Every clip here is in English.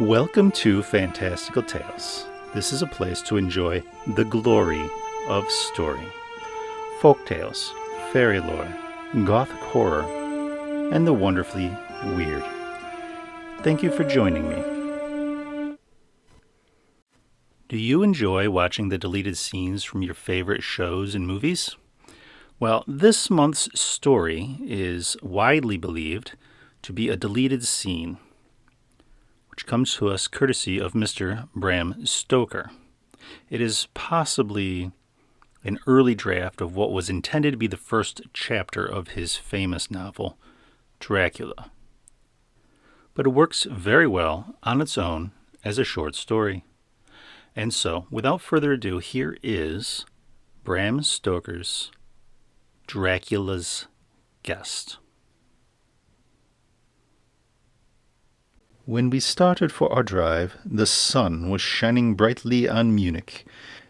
Welcome to Fantastical Tales. This is a place to enjoy the glory of story. Folk tales, fairy lore, gothic horror, and the wonderfully weird. Thank you for joining me. Do you enjoy watching the deleted scenes from your favorite shows and movies? Well, this month's story is widely believed to be a deleted scene, which comes to us courtesy of Mr. Bram Stoker. It is possibly an early draft of what was intended to be the first chapter of his famous novel, Dracula. But it works very well on its own as a short story. And so, without further ado, here is Bram Stoker's Dracula's Guest. When we started for our drive, the sun was shining brightly on Munich,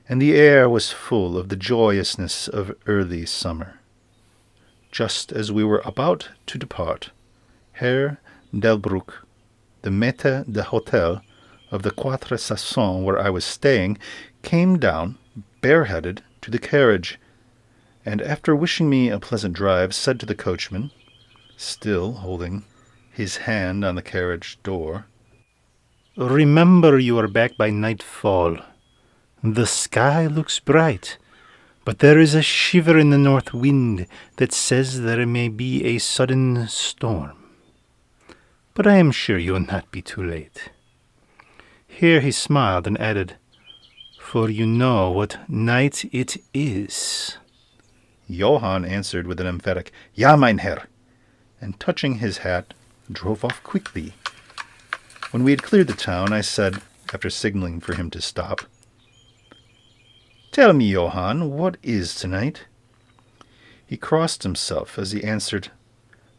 and the air was full of the joyousness of early summer. Just as we were about to depart, Herr Delbruck, the maître d'hôtel of the Quatre Saisons where I was staying, came down, bareheaded, to the carriage, and after wishing me a pleasant drive, said to the coachman, still holding his hand on the carriage door, "Remember you are back by nightfall. The sky looks bright, but there is a shiver in the north wind that says there may be a sudden storm. But I am sure you will not be too late." Here he smiled and added, "For you know what night it is." Johann answered with an emphatic, "Ja, mein Herr," and touching his hat, drove off quickly. When we had cleared the town, I said, after signaling for him to stop, "Tell me, Johann, what is tonight?" He crossed himself as he answered,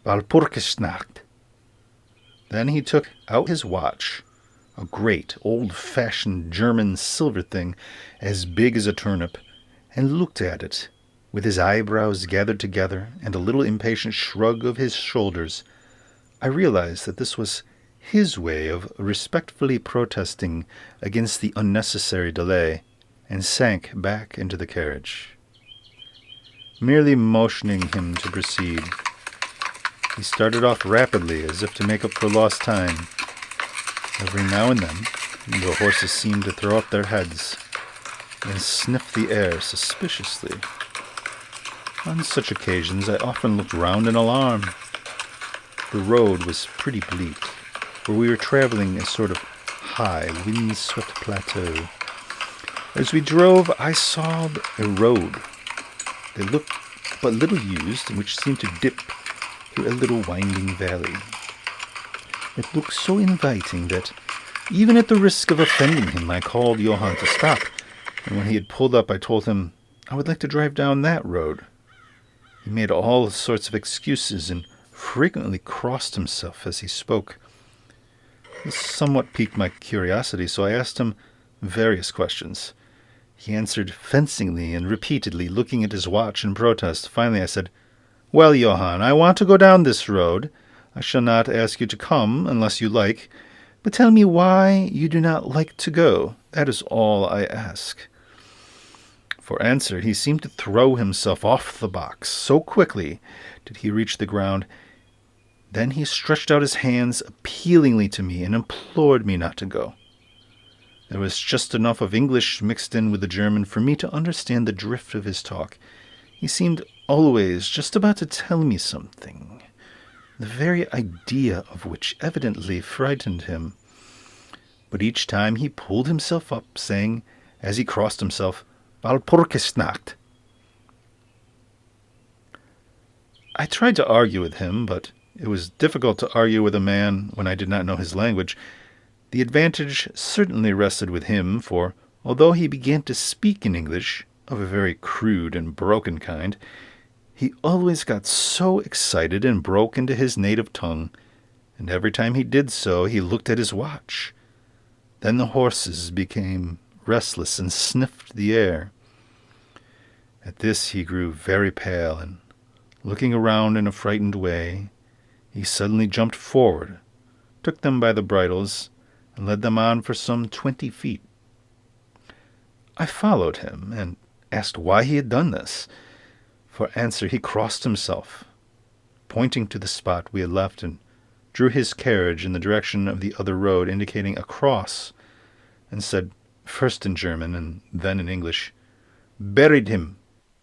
"Walpurgisnacht." Then he took out his watch, a great, old-fashioned German silver thing as big as a turnip, and looked at it, with his eyebrows gathered together and a little impatient shrug of his shoulders. I realized that this was his way of respectfully protesting against the unnecessary delay, and sank back into the carriage. Merely motioning him to proceed, he started off rapidly as if to make up for lost time. Every now and then, the horses seemed to throw up their heads and sniff the air suspiciously. On such occasions, I often looked round in alarm. The road was pretty bleak, for we were traveling a sort of high, wind-swept plateau. As we drove, I saw a road that looked but little used, which seemed to dip through a little winding valley. It looked so inviting that, even at the risk of offending him, I called Johann to stop, and when he had pulled up, I told him I would like to drive down that road. He made all sorts of excuses and frequently crossed himself as he spoke. This somewhat piqued my curiosity, so I asked him various questions. He answered fencingly and repeatedly, looking at his watch in protest. Finally I said, "Well, Johann, I want to go down this road. I shall not ask you to come unless you like, but tell me why you do not like to go. That is all I ask." For answer, he seemed to throw himself off the box. So quickly did he reach the ground. Then he stretched out his hands appealingly to me and implored me not to go. There was just enough of English mixed in with the German for me to understand the drift of his talk. He seemed always just about to tell me something, the very idea of which evidently frightened him. But each time he pulled himself up, saying, as he crossed himself, "Walpurgisnacht." I tried to argue with him, but it was difficult to argue with a man when I did not know his language. The advantage certainly rested with him, for although he began to speak in English, of a very crude and broken kind, he always got so excited and broke into his native tongue, and every time he did so he looked at his watch. Then the horses became restless and sniffed the air. At this he grew very pale, and looking around in a frightened way, he suddenly jumped forward, took them by the bridles, and led them on for some 20 feet. I followed him and asked why he had done this. For answer, he crossed himself, pointing to the spot we had left, and drew his carriage in the direction of the other road, indicating a cross, and said, first in German and then in English, "Buried him."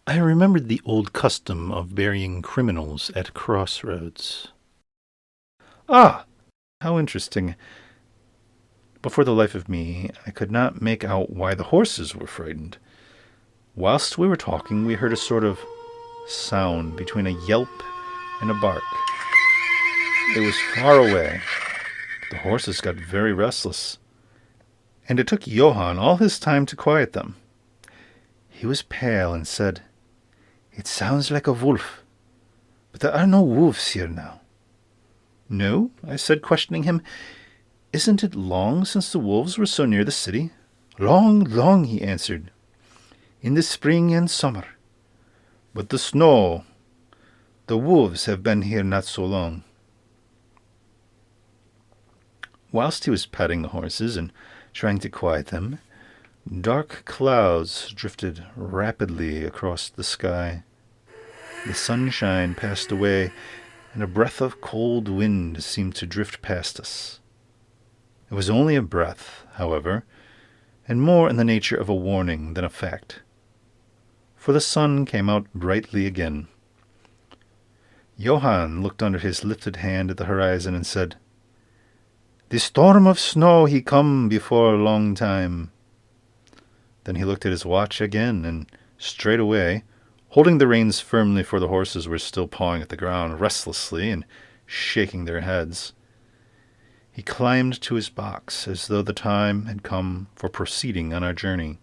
I remembered the old custom of burying criminals at crossroads. Ah, how interesting. But for the life of me, I could not make out why the horses were frightened. Whilst we were talking, we heard a sort of sound between a yelp and a bark. It was far away. The horses got very restless, and it took Johann all his time to quiet them. He was pale and said, "It sounds like a wolf, but there are no wolves here now." "No?" I said, questioning him. "Isn't it long since the wolves were so near the city?" "Long, long," he answered. "In the spring and summer. But the snow, the wolves have been here not so long." Whilst he was petting the horses and trying to quiet them, dark clouds drifted rapidly across the sky. The sunshine passed away, and a breath of cold wind seemed to drift past us. It was only a breath, however, and more in the nature of a warning than a fact. For the sun came out brightly again. Johann looked under his lifted hand at the horizon and said, "The storm of snow he come before a long time." Then he looked at his watch again, and straightway, holding the reins firmly, for the horses were still pawing at the ground restlessly and shaking their heads, he climbed to his box as though the time had come for proceeding on our journey.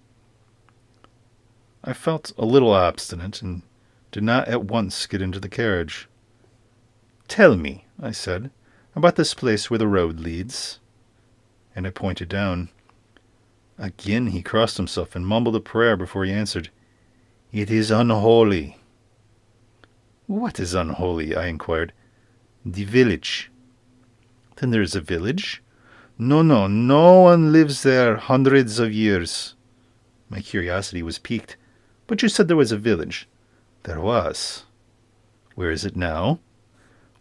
I felt a little obstinate and did not at once get into the carriage. "Tell me," I said, "about this place where the road leads." And I pointed down. Again he crossed himself and mumbled a prayer before he answered, "It is unholy." "What is unholy?" I inquired. "The village." "Then there is a village?" No one lives there hundreds of years." My curiosity was piqued. "But you said there was a village." "There was." "Where is it now?"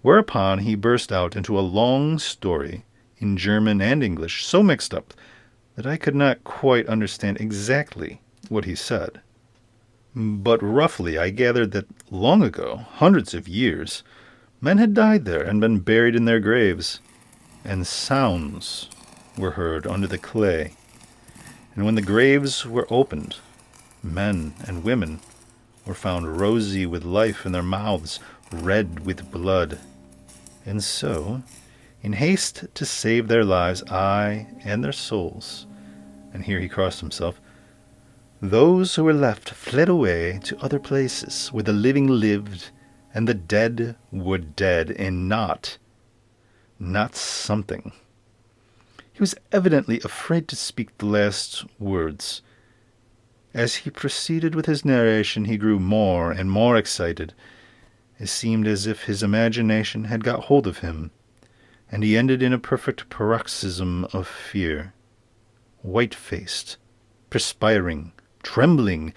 Whereupon he burst out into a long story in German and English, so mixed up that I could not quite understand exactly what he said. But roughly I gathered that long ago, hundreds of years, men had died there and been buried in their graves, and sounds were heard under the clay. And when the graves were opened, men and women were found rosy with life and their mouths red with blood. And so, in haste to save their lives, aye, and their souls, and here he crossed himself, those who were left fled away to other places where the living lived and the dead were dead, and not something. He was evidently afraid to speak the last words. As he proceeded with his narration, he grew more and more excited. It seemed as if his imagination had got hold of him, and he ended in a perfect paroxysm of fear. White-faced, perspiring, trembling,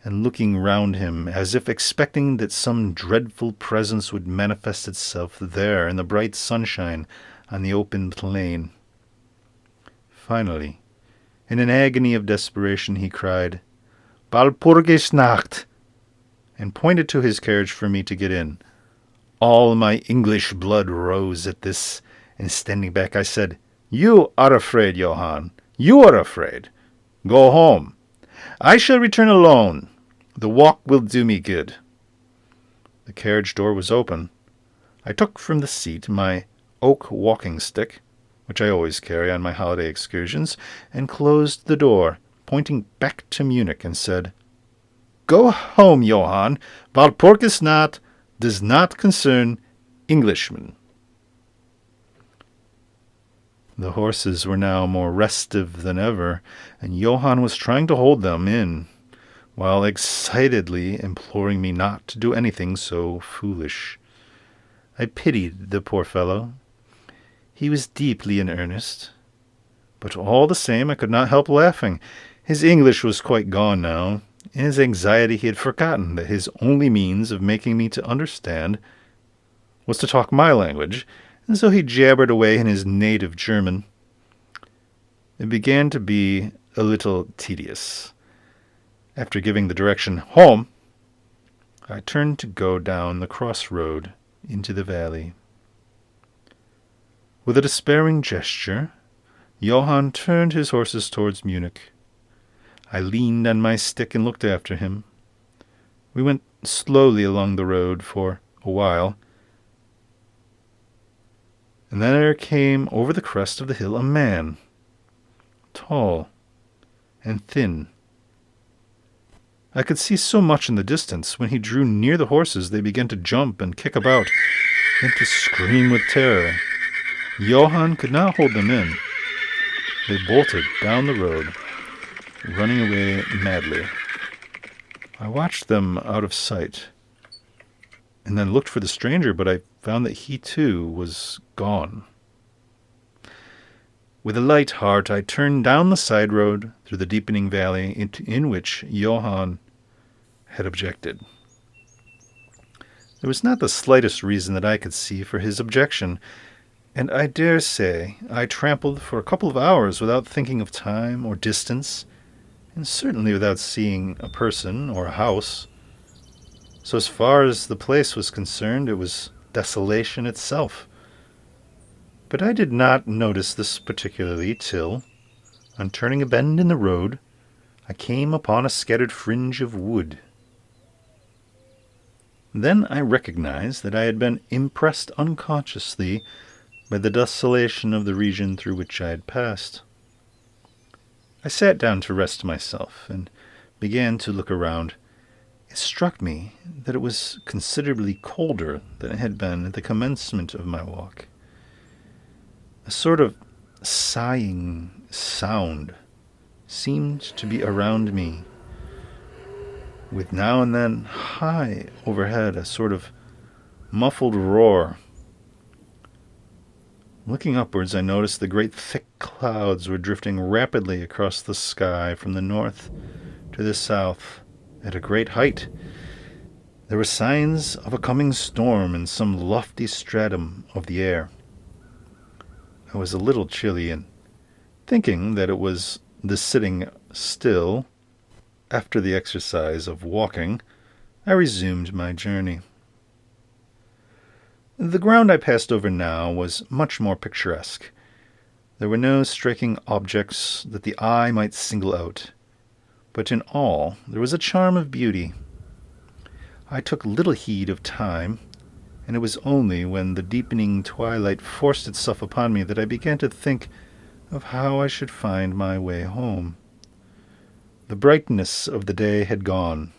and looking round him as if expecting that some dreadful presence would manifest itself there in the bright sunshine on the open plain. Finally, in an agony of desperation, he cried, "Walpurgisnacht!" and pointed to his carriage for me to get in. All my English blood rose at this, and standing back I said, "You are afraid, Johann. You are afraid. Go home. I shall return alone. The walk will do me good." The carriage door was open. I took from the seat my oak walking stick, which I always carry on my holiday excursions, and closed the door, pointing back to Munich, and said, "Go home, Johann. Walpurgisnacht does not concern Englishmen." The horses were now more restive than ever, and Johann was trying to hold them in, while excitedly imploring me not to do anything so foolish. I pitied the poor fellow. He was deeply in earnest. But all the same, I could not help laughing. His English was quite gone now. In his anxiety, he had forgotten that his only means of making me to understand was to talk my language, and so he jabbered away in his native German. It began to be a little tedious. After giving the direction home, I turned to go down the crossroad into the valley. With a despairing gesture, Johann turned his horses towards Munich. I leaned on my stick and looked after him. We went slowly along the road for a while, and then there came over the crest of the hill a man, tall and thin. I could see so much in the distance. When he drew near the horses, they began to jump and kick about, and to scream with terror. Johann could not hold them in. They bolted down the road, running away madly. I watched them out of sight, and then looked for the stranger, but I found that he too was gone. With a light heart, I turned down the side road through the deepening valley in which Johann had objected. There was not the slightest reason that I could see for his objection, and I dare say I trampled for a couple of hours without thinking of time or distance, and certainly without seeing a person or a house. So as far as the place was concerned, it was desolation itself. But I did not notice this particularly till, on turning a bend in the road, I came upon a scattered fringe of wood. Then I recognized that I had been impressed unconsciously by the desolation of the region through which I had passed. I sat down to rest myself and began to look around. It struck me that it was considerably colder than it had been at the commencement of my walk. A sort of sighing sound seemed to be around me, with now and then high overhead a sort of muffled roar. Looking upwards, I noticed the great thick clouds were drifting rapidly across the sky from the north to the south at a great height. There were signs of a coming storm in some lofty stratum of the air. I was a little chilly, and thinking that it was the sitting still after the exercise of walking, I resumed my journey. The ground I passed over now was much more picturesque. There were no striking objects that the eye might single out, but in all there was a charm of beauty. I took little heed of time, and it was only when the deepening twilight forced itself upon me that I began to think of how I should find my way home. The brightness of the day had gone.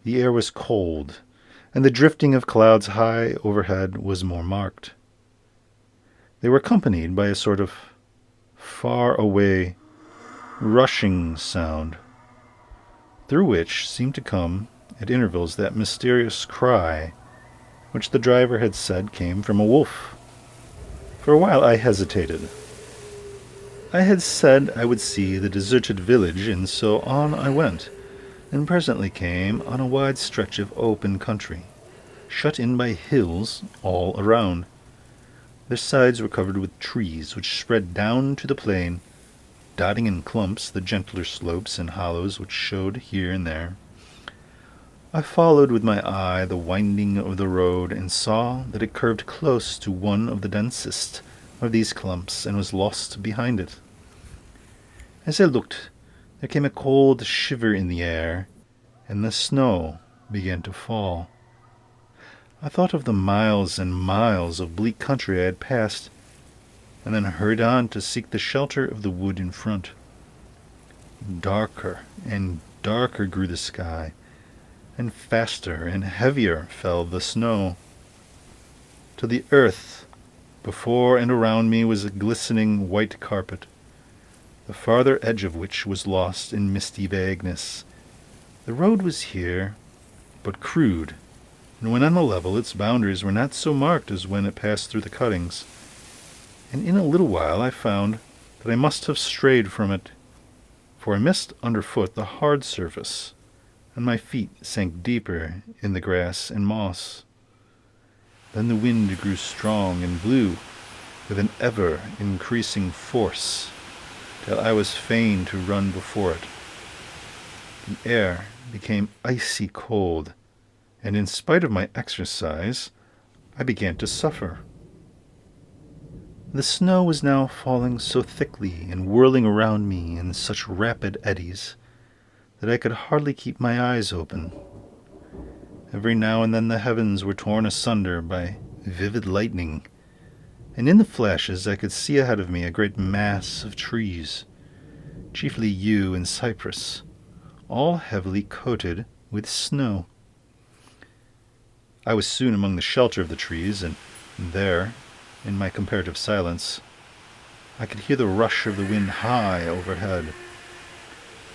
The air was cold, and the drifting of clouds high overhead was more marked. They were accompanied by a sort of far-away, rushing sound, through which seemed to come, at intervals, that mysterious cry which the driver had said came from a wolf. For a while I hesitated. I had said I would see the deserted village, and so on I went, and presently came on a wide stretch of open country, shut in by hills all around. Their sides were covered with trees which spread down to the plain, dotting in clumps the gentler slopes and hollows which showed here and there. I followed with my eye the winding of the road, and saw that it curved close to one of the densest of these clumps, and was lost behind it. As I looked, there came a cold shiver in the air, and the snow began to fall. I thought of the miles and miles of bleak country I had passed, and then hurried on to seek the shelter of the wood in front. Darker and darker grew the sky, and faster and heavier fell the snow, till the earth before and around me was a glistening white carpet, the farther edge of which was lost in misty vagueness. The road was here, but crude, and when on the level its boundaries were not so marked as when it passed through the cuttings, and in a little while I found that I must have strayed from it, for I missed underfoot the hard surface, and my feet sank deeper in the grass and moss. Then the wind grew strong and blew with an ever-increasing force, till I was fain to run before it. The air became icy cold, and in spite of my exercise, I began to suffer. The snow was now falling so thickly and whirling around me in such rapid eddies that I could hardly keep my eyes open. Every now and then the heavens were torn asunder by vivid lightning, and in the flashes I could see ahead of me a great mass of trees, chiefly yew and cypress, all heavily coated with snow. I was soon among the shelter of the trees, and there, in my comparative silence, I could hear the rush of the wind high overhead.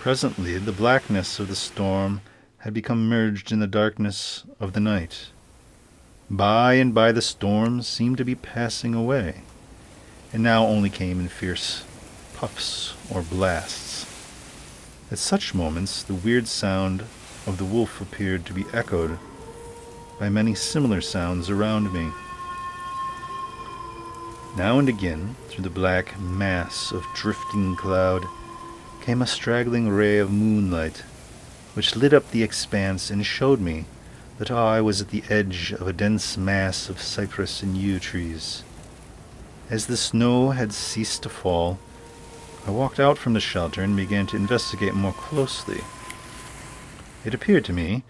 Presently the blackness of the storm had become merged in the darkness of the night. By and by the storm seemed to be passing away, and now only came in fierce puffs or blasts. At such moments the weird sound of the wolf appeared to be echoed by many similar sounds around me. Now and again, through the black mass of drifting cloud, came a straggling ray of moonlight, which lit up the expanse and showed me that I was at the edge of a dense mass of cypress and yew trees. As the snow had ceased to fall, I walked out from the shelter and began to investigate more closely. It appeared to me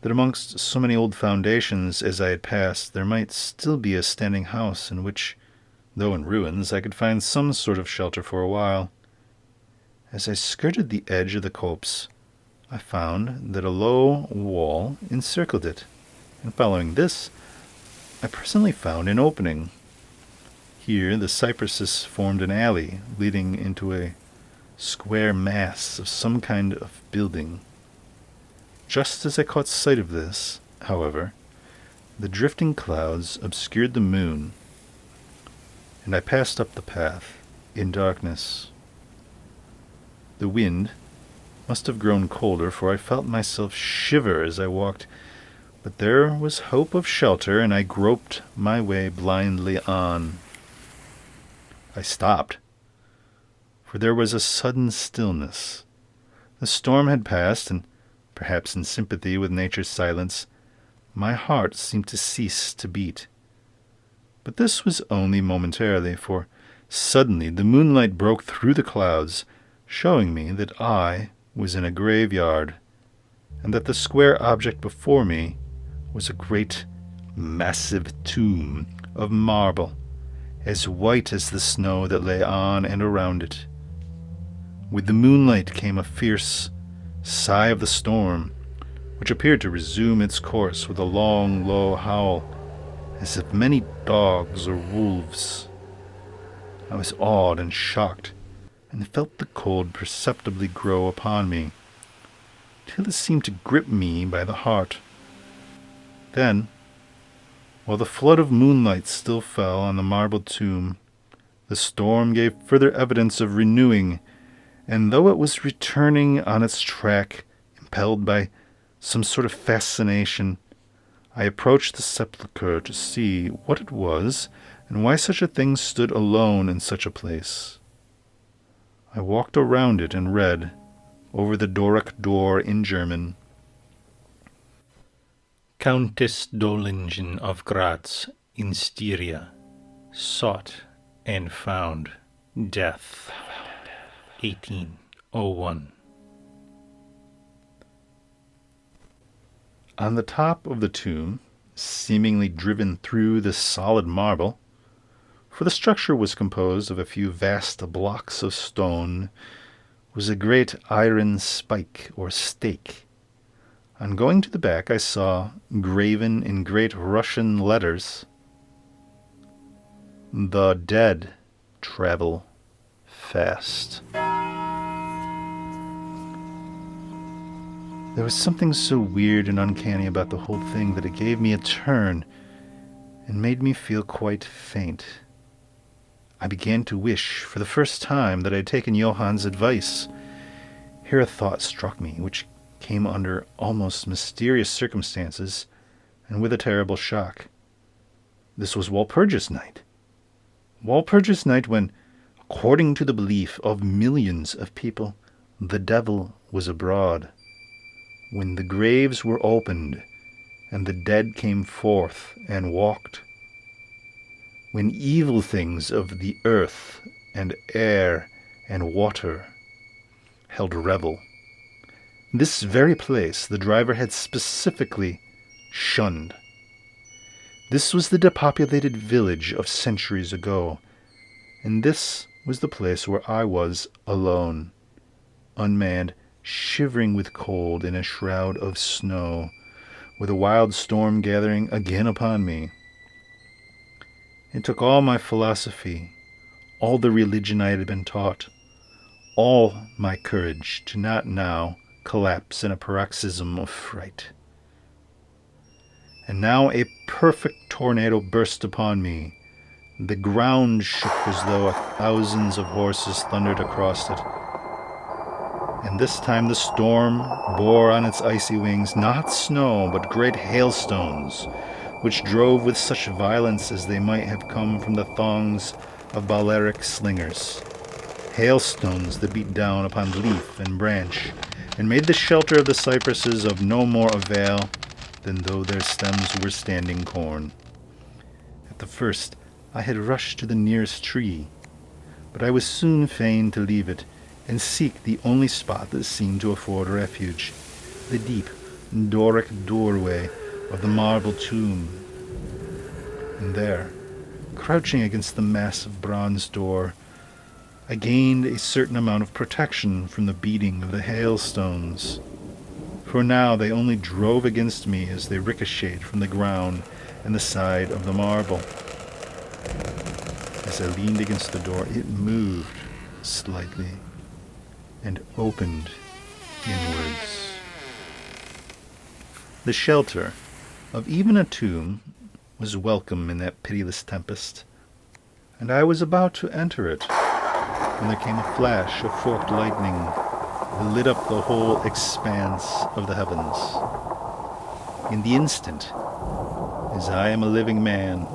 that amongst so many old foundations as I had passed, there might still be a standing house in which, though in ruins, I could find some sort of shelter for a while. As I skirted the edge of the copse, I found that a low wall encircled it, and following this, I presently found an opening. Here the cypresses formed an alley leading into a square mass of some kind of building. Just as I caught sight of this, however, the drifting clouds obscured the moon, and I passed up the path in darkness. The wind must have grown colder, for I felt myself shiver as I walked, but there was hope of shelter, and I groped my way blindly on. I stopped, for there was a sudden stillness. The storm had passed, and perhaps in sympathy with nature's silence, my heart seemed to cease to beat. But this was only momentarily, for suddenly the moonlight broke through the clouds, showing me that I was in a graveyard, and that the square object before me was a great, massive tomb of marble, as white as the snow that lay on and around it. With the moonlight came a fierce sigh of the storm, which appeared to resume its course with a long, low howl, as of many dogs or wolves. I was awed and shocked, and felt the cold perceptibly grow upon me, till it seemed to grip me by the heart. Then, while the flood of moonlight still fell on the marble tomb, the storm gave further evidence of renewing, and though it was returning on its track, impelled by some sort of fascination, I approached the sepulchre to see what it was and why such a thing stood alone in such a place. I walked around it and read, over the Doric door in German, Countess Dolingen of Graz in Styria, sought and found, death, 1801. On the top of the tomb, seemingly driven through the solid marble, for the structure was composed of a few vast blocks of stone, was a great iron spike or stake. On going to the back, I saw, graven in great Russian letters, "The dead travel fast." There was something so weird and uncanny about the whole thing that it gave me a turn and made me feel quite faint. I began to wish for the first time that I had taken Johann's advice. Here a thought struck me, which came under almost mysterious circumstances and with a terrible shock. This was Walpurgis Night. Walpurgis Night when, according to the belief of millions of people, the devil was abroad. When the graves were opened and the dead came forth and walked. When evil things of the earth and air and water held revel. This very place the driver had specifically shunned. This was the depopulated village of centuries ago, and this was the place where I was alone, unmanned, shivering with cold in a shroud of snow, with a wild storm gathering again upon me. It took all my philosophy, all the religion I had been taught, all my courage to not now collapse in a paroxysm of fright. And now a perfect tornado burst upon me. The ground shook as though thousands of horses thundered across it. And this time the storm bore on its icy wings not snow, but great hailstones, which drove with such violence as they might have come from the thongs of Balearic slingers. Hailstones that beat down upon leaf and branch, and made the shelter of the cypresses of no more avail than though their stems were standing corn. At the first I had rushed to the nearest tree, but I was soon fain to leave it, and seek the only spot that seemed to afford refuge, the deep Doric doorway of the marble tomb. And there, crouching against the massive bronze door, I gained a certain amount of protection from the beating of the hailstones, for now they only drove against me as they ricocheted from the ground and the side of the marble. As I leaned against the door, it moved slightly and opened inwards. The shelter of even a tomb was welcome in that pitiless tempest, and I was about to enter it when there came a flash of forked lightning that lit up the whole expanse of the heavens. In the instant, as I am a living man,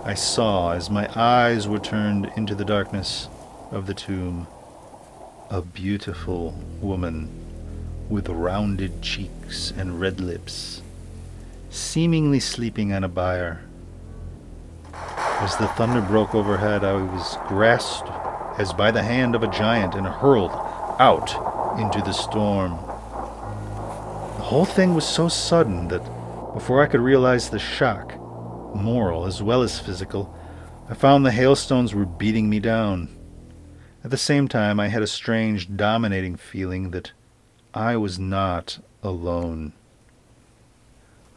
I saw, as my eyes were turned into the darkness of the tomb, a beautiful woman with rounded cheeks and red lips, seemingly sleeping on a bier. As the thunder broke overhead, I was grasped as by the hand of a giant and hurled out into the storm. The whole thing was so sudden that before I could realize the shock, moral as well as physical, I found the hailstones were beating me down. At the same time, I had a strange, dominating feeling that I was not alone.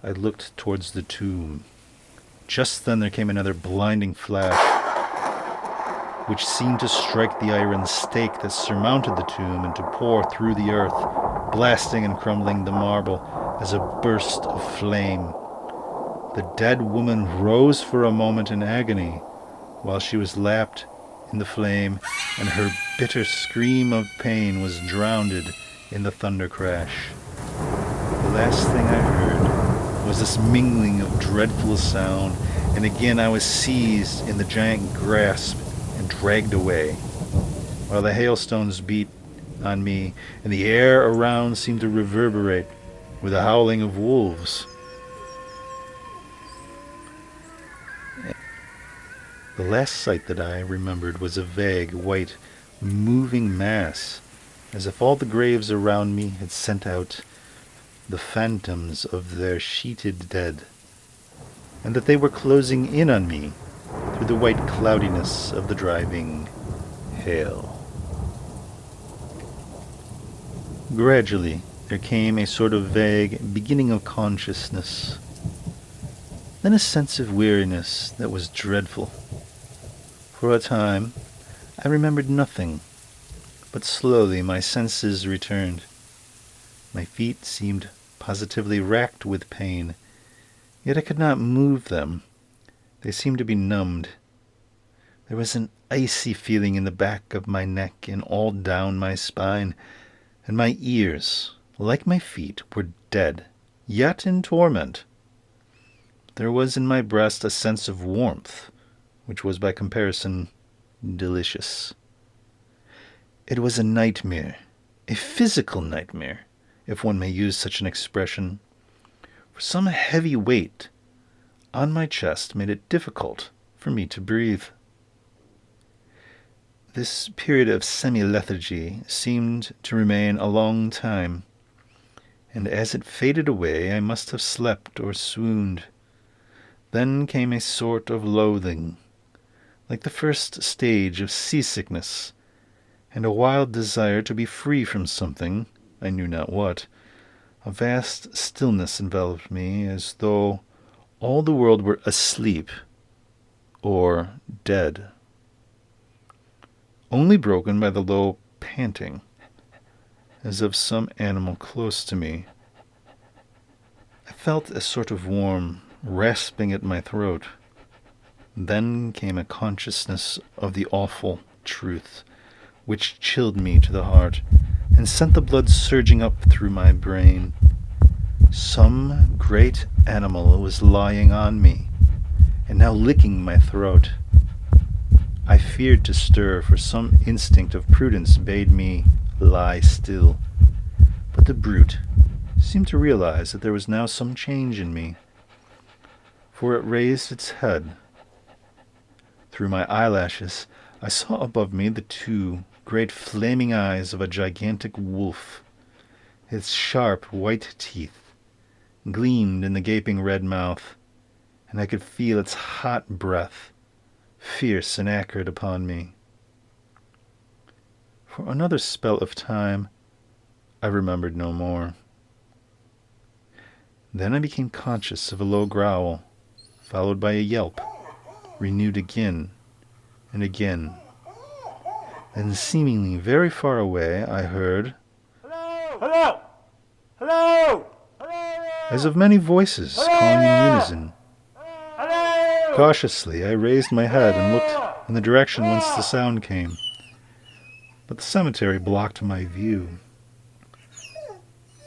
I looked towards the tomb. Just then there came another blinding flash, which seemed to strike the iron stake that surmounted the tomb and to pour through the earth, blasting and crumbling the marble as a burst of flame. The dead woman rose for a moment in agony, while she was lapped in the flame, and her bitter scream of pain was drowned in the thunder crash. The last thing I heard was this mingling of dreadful sound, and again I was seized in the giant grasp and dragged away, while the hailstones beat on me, and the air around seemed to reverberate with the howling of wolves. The last sight that I remembered was a vague, white, moving mass, as if all the graves around me had sent out the phantoms of their sheeted dead, and that they were closing in on me through the white cloudiness of the driving hail. Gradually, there came a sort of vague beginning of consciousness, then a sense of weariness that was dreadful. For a time, I remembered nothing, but slowly my senses returned. My feet seemed positively racked with pain, yet I could not move them. They seemed to be numbed. There was an icy feeling in the back of my neck and all down my spine, and my ears, like my feet, were dead, yet in torment. There was in my breast a sense of warmth, which was by comparison delicious. It was a nightmare, a physical nightmare, if one may use such an expression, for some heavy weight on my chest made it difficult for me to breathe. This period of semi-lethargy seemed to remain a long time, and as it faded away I must have slept or swooned. Then came a sort of loathing, like the first stage of seasickness, and a wild desire to be free from something, I knew not what. A vast stillness enveloped me, as though all the world were asleep or dead, only broken by the low panting, as of some animal close to me. I felt a sort of warm rasping at my throat. Then came a consciousness of the awful truth, which chilled me to the heart and sent the blood surging up through my brain. Some great animal was lying on me, and now licking my throat. I feared to stir, for some instinct of prudence bade me lie still. But the brute seemed to realize that there was now some change in me, for it raised its head. Through my eyelashes I saw above me the two great flaming eyes of a gigantic wolf. Its sharp white teeth gleamed in the gaping red mouth, and I could feel its hot breath, fierce and acrid, upon me. For another spell of time I remembered no more. Then I became conscious of a low growl, followed by a yelp, renewed again and again. Then, seemingly very far away, I heard, "Hello! Hello! Hello! Hello!" as of many voices calling in unison. Hello! Cautiously, I raised my head and looked in the direction whence the sound came, but the cemetery blocked my view.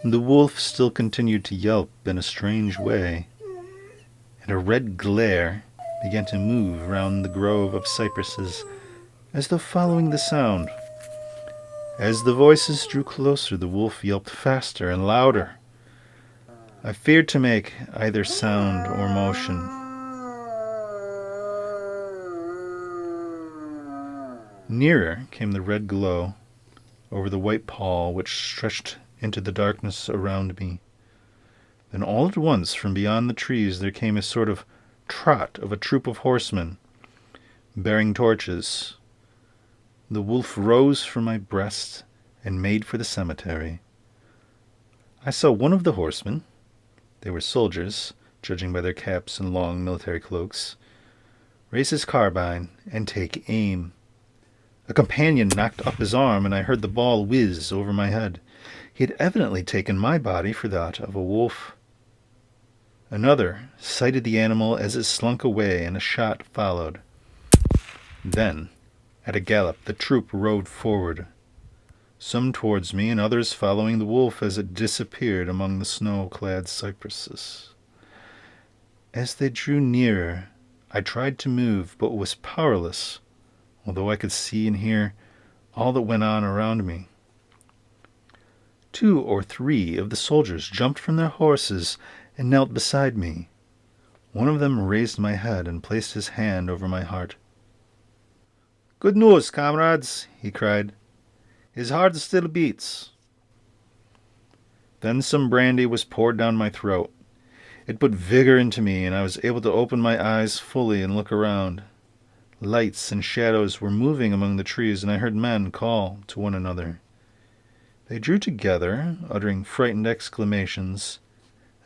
The wolf still continued to yelp in a strange way, and a red glare began to move round the grove of cypresses, as though following the sound. As the voices drew closer, the wolf yelped faster and louder. I feared to make either sound or motion. Nearer came the red glow over the white pall which stretched into the darkness around me. Then all at once, from beyond the trees, there came a sort of trot of a troop of horsemen, bearing torches. The wolf rose from my breast and made for the cemetery. I saw one of the horsemen, they were soldiers, judging by their caps and long military cloaks, raise his carbine and take aim. A companion knocked up his arm, and I heard the ball whiz over my head. He had evidently taken my body for that of a wolf. Another sighted the animal as it slunk away, and a shot followed. Then, at a gallop, the troop rode forward, some towards me, and others following the wolf as it disappeared among the snow-clad cypresses. As they drew nearer, I tried to move, but was powerless, although I could see and hear all that went on around me. 2 or 3 of the soldiers jumped from their horses and knelt beside me. One of them raised my head and placed his hand over my heart. "Good news, comrades," he cried. "His heart still beats." Then some brandy was poured down my throat. It put vigor into me, and I was able to open my eyes fully and look around. Lights and shadows were moving among the trees, and I heard men call to one another. They drew together, uttering frightened exclamations,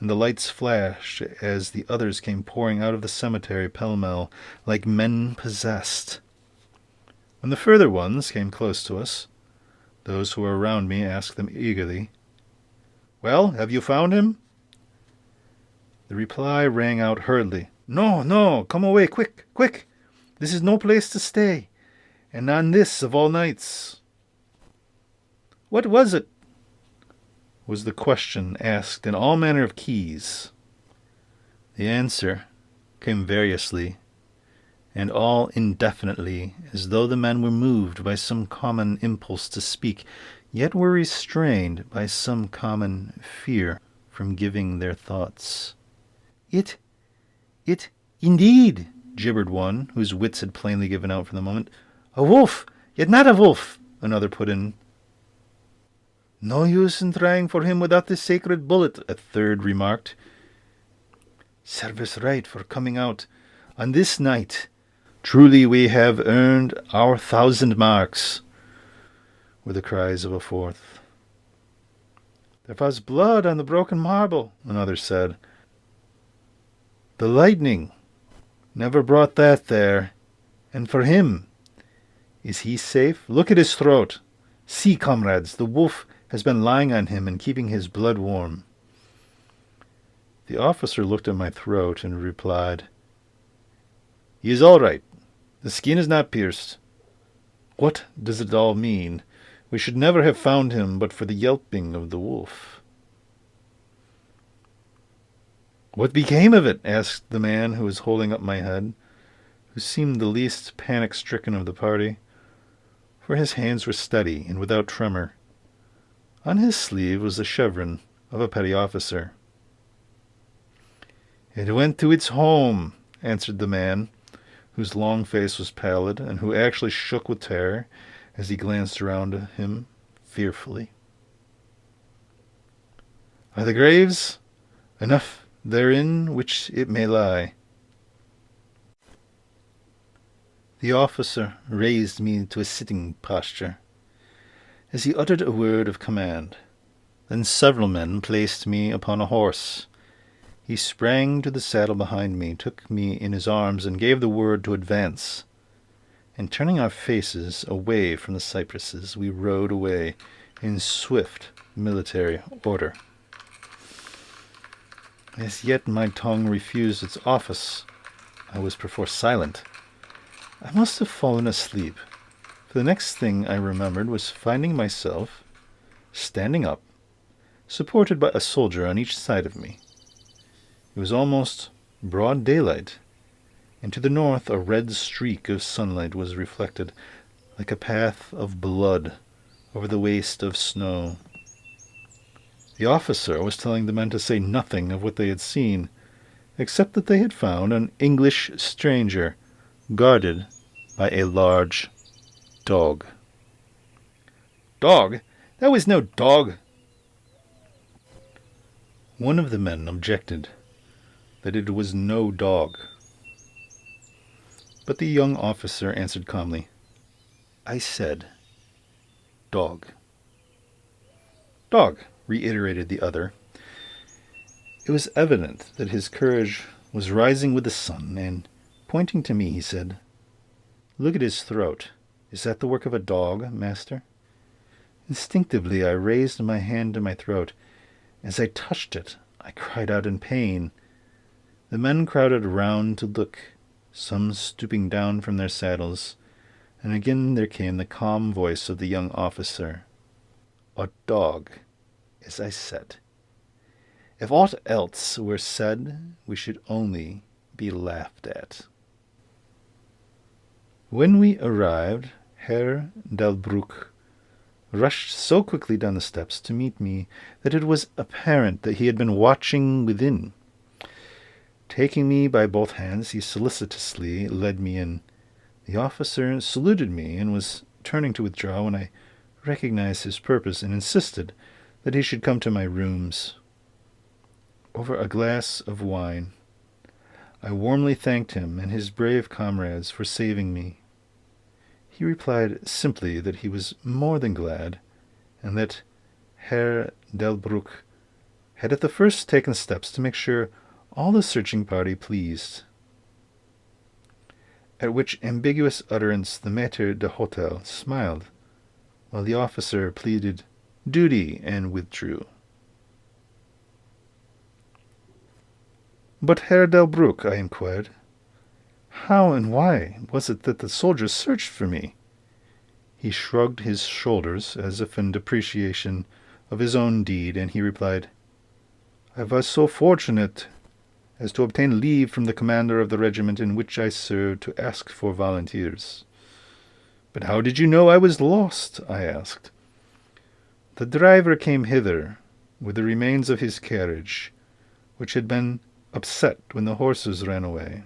and the lights flashed as the others came pouring out of the cemetery pell-mell, like men possessed. When the further ones came close to us, those who were around me asked them eagerly, "Well, have you found him?" The reply rang out hurriedly, "No, no, come away, quick, quick! This is no place to stay, and on this of all nights. What was it? Was the question asked in all manner of keys. The answer came variously, and all indefinitely, as though the men were moved by some common impulse to speak, yet were restrained by some common fear from giving their thoughts. It, indeed, gibbered one, whose wits had plainly given out for the moment. A wolf, yet not a wolf, another put in. No use in trying for him without the sacred bullet, a third remarked. Serve us right for coming out on this night. Truly we have earned our 1,000 marks, were the cries of a fourth. There was blood on the broken marble, another said. The lightning never brought that there. And for him, is he safe? Look at his throat. See, comrades, the wolf has been lying on him and keeping his blood warm. The officer looked at my throat and replied, He is all right. The skin is not pierced. What does it all mean? We should never have found him but for the yelping of the wolf. What became of it? Asked the man who was holding up my head, who seemed the least panic-stricken of the party, for his hands were steady and without tremor. On his sleeve was the chevron of a petty officer. It went to its home, answered the man, whose long face was pallid, and who actually shook with terror as he glanced around him fearfully. Are the graves enough therein which it may lie? The officer raised me to a sitting posture, as he uttered a word of command. Then several men placed me upon a horse. He sprang to the saddle behind me, took me in his arms, and gave the word to advance. And turning our faces away from the cypresses, we rode away in swift military order. As yet my tongue refused its office. I was perforce silent. I must have fallen asleep, for the next thing I remembered was finding myself standing up, supported by a soldier on each side of me. It was almost broad daylight, and to the north a red streak of sunlight was reflected, like a path of blood, over the waste of snow. The officer was telling the men to say nothing of what they had seen, except that they had found an English stranger guarded by a large dog. Dog? That was no dog. One of the men objected that it was no dog. But the young officer answered calmly, I said, dog. Dog, reiterated the other. It was evident that his courage was rising with the sun, and, pointing to me, he said, Look at his throat. Is that the work of a dog, master? Instinctively I raised my hand to my throat. As I touched it, I cried out in pain. The men crowded around to look, some stooping down from their saddles, and again there came the calm voice of the young officer. A dog, as I said. If aught else were said, we should only be laughed at. When we arrived, Herr Delbruck rushed so quickly down the steps to meet me that it was apparent that he had been watching within. Taking me by both hands, he solicitously led me in. The officer saluted me and was turning to withdraw when I recognized his purpose and insisted that he should come to my rooms. Over a glass of wine, I warmly thanked him and his brave comrades for saving me. He replied simply that he was more than glad, and that Herr Delbruck had at the first taken steps to make sure all the searching party pleased. At which ambiguous utterance the maître d'hôtel smiled, while the officer pleaded duty and withdrew. But Herr Delbruck, I inquired, How and why was it that the soldiers searched for me? He shrugged his shoulders as if in depreciation of his own deed, and he replied, I was so fortunate as to obtain leave from the commander of the regiment in which I served to ask for volunteers. But how did you know I was lost? I asked. The driver came hither with the remains of his carriage, which had been upset when the horses ran away.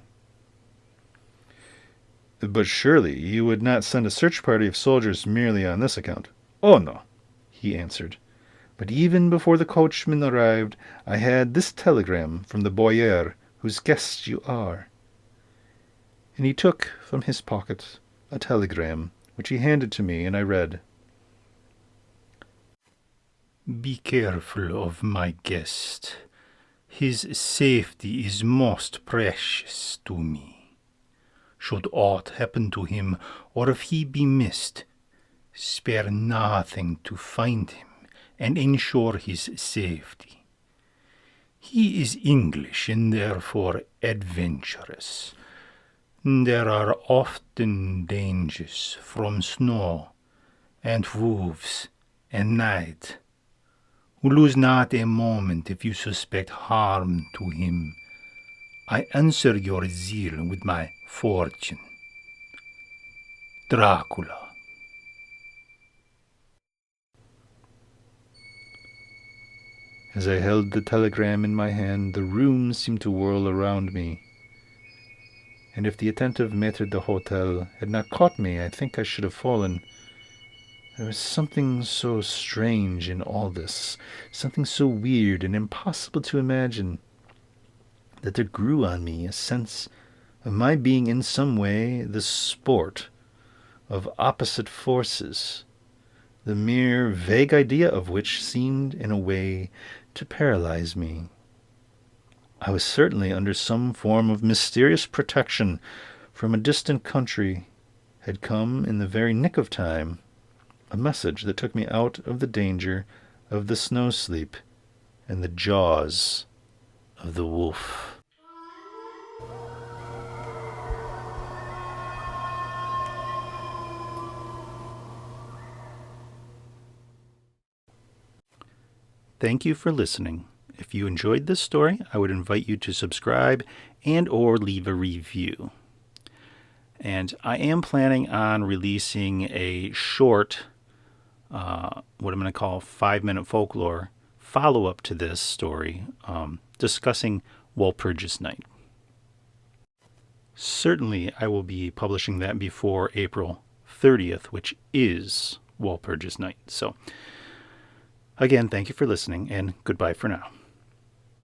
But surely you would not send a search party of soldiers merely on this account. Oh, no, he answered. But even before the coachman arrived, I had this telegram from the boyar whose guest you are. And he took from his pocket a telegram, which he handed to me, and I read, Be careful of my guest. His safety is most precious to me. Should aught happen to him, or if he be missed, spare nothing to find him and ensure his safety. He is English and therefore adventurous. There are often dangers from snow and wolves and night. Lose not a moment if you suspect harm to him. I answer your zeal with my fortune. Dracula. As I held the telegram in my hand, the room seemed to whirl around me, and if the attentive maître d'hôtel had not caught me, I think I should have fallen. There was something so strange in all this, something so weird and impossible to imagine, that there grew on me a sense of my being in some way the sport of opposite forces, the mere vague idea of which seemed in a way to paralyze me. I was certainly under some form of mysterious protection from a distant country. Had come in the very nick of time a message that took me out of the danger of the snow sleep and the jaws of the wolf. Thank you for listening. If you enjoyed this story, I would invite you to subscribe and or leave a review. And I am planning on releasing a short, what I'm going to call 5-minute folklore follow-up to this story, discussing Walpurgis Night. Certainly, I will be publishing that before April 30th, which is Walpurgis Night. So, again, thank you for listening, and goodbye for now.